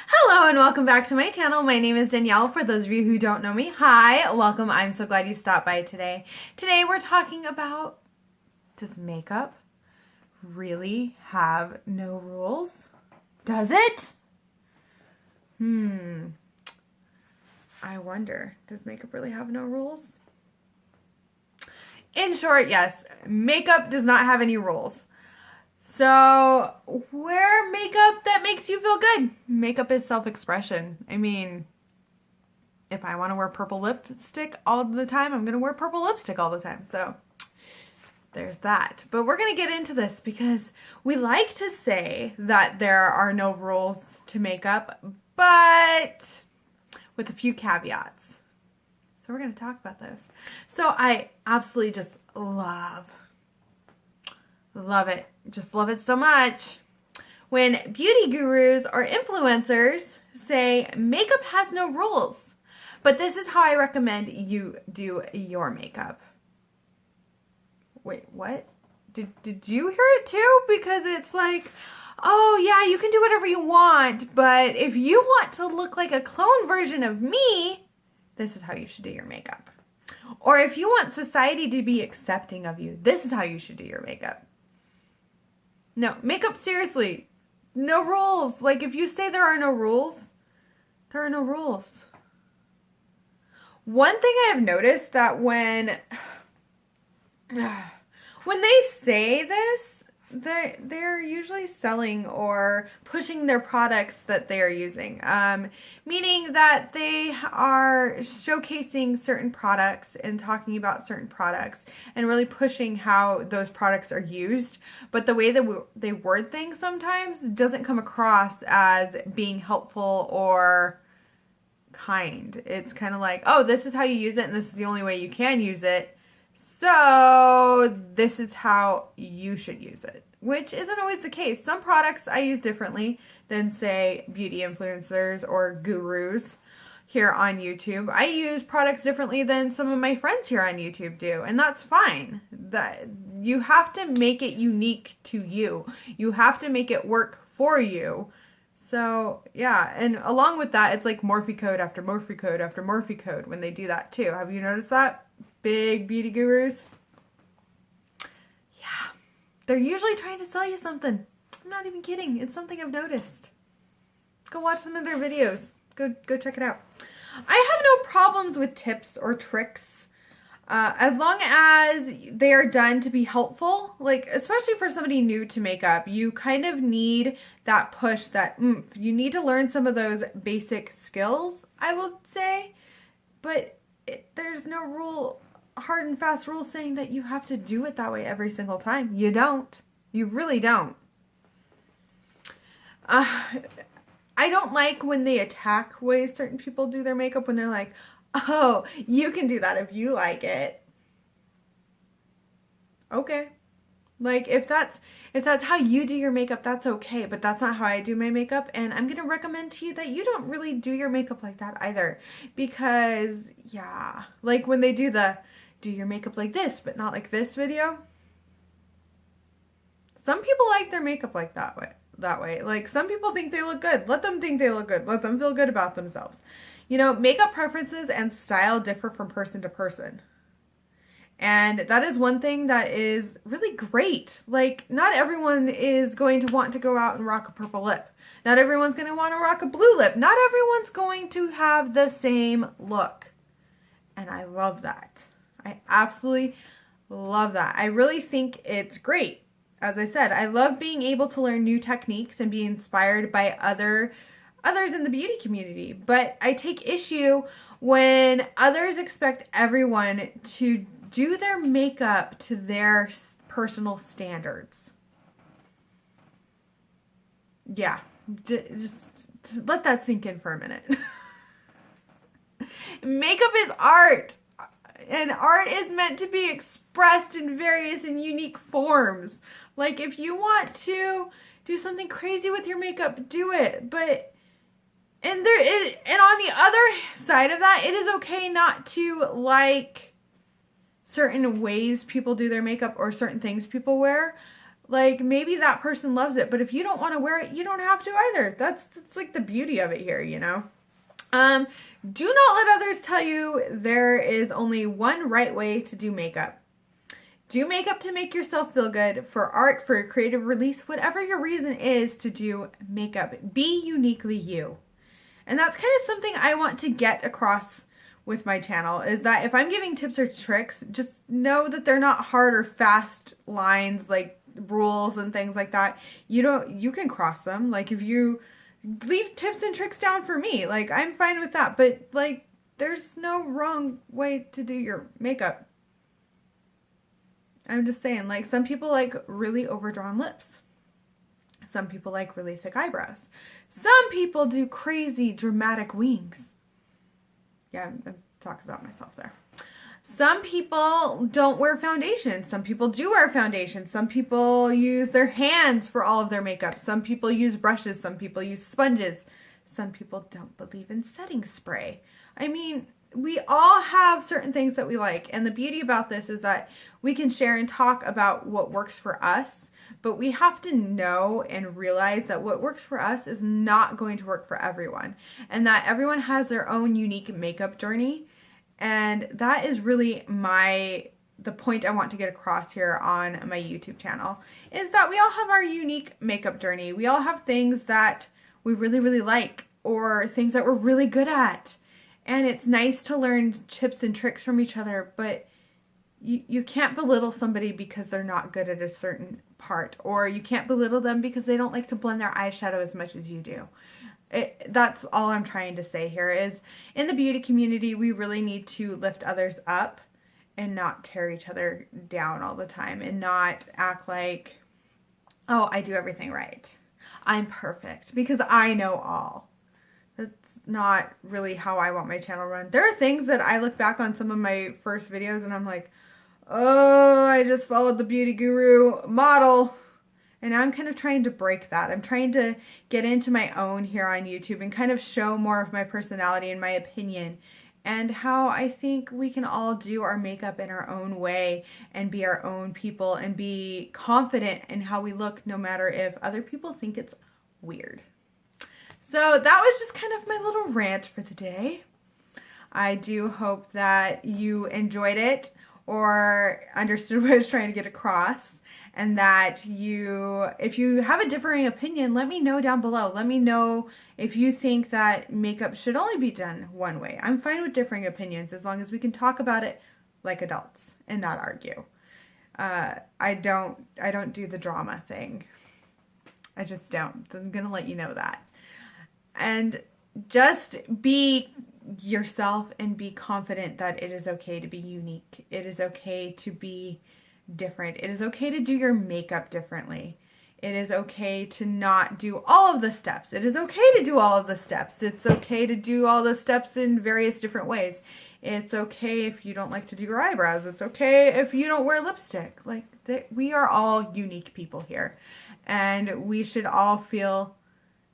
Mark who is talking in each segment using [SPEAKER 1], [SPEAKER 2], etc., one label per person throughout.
[SPEAKER 1] Hello and welcome back to my channel. My name is Danielle. For those of you who don't know me, hi, welcome. I'm so glad you stopped by today. Today we're talking about, does makeup really have no rules? Does it? I wonder, does makeup really have no rules? In short, yes, makeup does not have any rules. So, wear makeup that makes you feel good. Makeup is self-expression. I mean, if I want to wear purple lipstick all the time, I'm going to wear purple lipstick all the time. So, there's that. But we're going to get into this because we like to say that there are no rules to makeup, but with a few caveats. So, we're going to talk about those. So, I absolutely just love it. Just love it so much. When beauty gurus or influencers say makeup has no rules, but this is how I recommend you do your makeup. Wait, what? Did you hear it too? Because it's like, oh yeah, you can do whatever you want, but if you want to look like a clone version of me, this is how you should do your makeup. Or if you want society to be accepting of you, this is how you should do your makeup. No, makeup, seriously, no rules. Like, if you say there are no rules, there are no rules. One thing I have noticed that when they say this, they're usually selling or pushing their products that they are using, meaning that they are showcasing certain products and talking about certain products and really pushing how those products are used. But the way that they word things sometimes doesn't come across as being helpful or kind. It's kind of like, oh, this is how you use it and this is the only way you can use it. So this is how you should use it, which isn't always the case. Some products I use differently than, say, beauty influencers or gurus here on YouTube. I use products differently than some of my friends here on YouTube do, and that's fine. That you have to make it unique to you. You have to make it work for you. So, yeah, and along with that, it's like Morphe code after Morphe code after Morphe code when they do that too. Have you noticed that? Big beauty gurus. Yeah, they're usually trying to sell you something. I'm not even kidding. It's something I've noticed. Go watch some of their videos. Go check it out. I have no problems with tips or tricks as long as they are done to be helpful. Like, especially for somebody new to makeup, you kind of need that push, that oomph. You need to learn some of those basic skills, I will say. But there's no hard and fast rule saying that you have to do it that way every single time. You don't. You really don't. I don't like when they attack ways certain people do their makeup, when they're like, oh, you can do that if you like it. Okay. Like, if that's how you do your makeup, that's okay, but that's not how I do my makeup, and I'm going to recommend to you that you don't really do your makeup like that either, because, yeah, like when they do your makeup like this, but not like this video, some people like their makeup like that way. Like, some people think they look good. Let them think they look good. Let them feel good about themselves. You know, makeup preferences and style differ from person to person. And that is one thing that is really great. Like, not everyone is going to want to go out and rock a purple lip. Not everyone's going to want to rock a blue lip. Not everyone's going to have the same look. And I love that. I absolutely love that. I really think it's great. As I said, I love being able to learn new techniques and be inspired by others in the beauty community. But I take issue when others expect everyone to do their makeup to their personal standards. Yeah, just let that sink in for a minute. Makeup is art, and art is meant to be expressed in various and unique forms. Like, if you want to do something crazy with your makeup, do it. But and on the other side of that, it is okay not to like certain ways people do their makeup or certain things people wear. Like, maybe that person loves it, but if you don't want to wear it, you don't have to either. That's like the beauty of it here, you know? Do not let others tell you there is only one right way to do makeup. Do makeup to make yourself feel good, for art, for a creative release, whatever your reason is to do makeup. Be uniquely you. And that's kind of something I want to get across with my channel, is that if I'm giving tips or tricks, just know that they're not hard or fast lines like rules and things like that. You can cross them. Like, if you leave tips and tricks down for me, like, I'm fine with that. But like, there's no wrong way to do your makeup. I'm just saying, like, some people like really overdrawn lips. Some people like really thick eyebrows. Some people do crazy dramatic wings. Yeah, I'm talking about myself there. Some people don't wear foundation. Some people do wear foundation. Some people use their hands for all of their makeup. Some people use brushes. Some people use sponges. Some people don't believe in setting spray. I mean, we all have certain things that we like. And the beauty about this is that we can share and talk about what works for us. But we have to know and realize that what works for us is not going to work for everyone. And that everyone has their own unique makeup journey. And that is really the point I want to get across here on my YouTube channel, is that we all have our unique makeup journey. We all have things that we really, really like, or things that we're really good at. And it's nice to learn tips and tricks from each other, but you can't belittle somebody because they're not good at a certain part, or you can't belittle them because they don't like to blend their eyeshadow as much as you do. That's all I'm trying to say here, is in the beauty community, we really need to lift others up and not tear each other down all the time, and not act like, oh, I do everything right. I'm perfect because I know all. That's not really how I want my channel run. There are things that I look back on some of my first videos and I'm like, oh, I just followed the beauty guru model. And I'm kind of trying to break that. I'm trying to get into my own here on YouTube and kind of show more of my personality and my opinion, and how I think we can all do our makeup in our own way and be our own people and be confident in how we look, no matter if other people think it's weird. So that was just kind of my little rant for the day. I do hope that you enjoyed it or understood what I was trying to get across. And that if you have a differing opinion, let me know down below. Let me know if you think that makeup should only be done one way. I'm fine with differing opinions as long as we can talk about it like adults and not argue. I don't do the drama thing. I just don't. I'm gonna let you know that. And just be yourself and be confident that it is okay to be unique. It is okay to be different. It is okay to do your makeup differently. It is okay to not do all of the steps. It is okay to do all of the steps. It's okay to do all the steps in various different ways. It's okay if you don't like to do your eyebrows. It's okay if you don't wear lipstick. Like, we are all unique people here, and we should all feel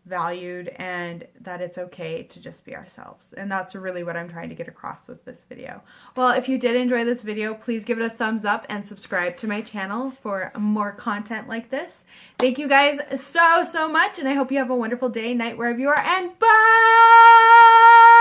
[SPEAKER 1] valued and that it's okay to just be ourselves. And that's really what I'm trying to get across with this video. Well, if you did enjoy this video, please give it a thumbs up and subscribe to my channel for more content like this. Thank you guys so much, and I hope you have a wonderful day, night, wherever you are, and bye!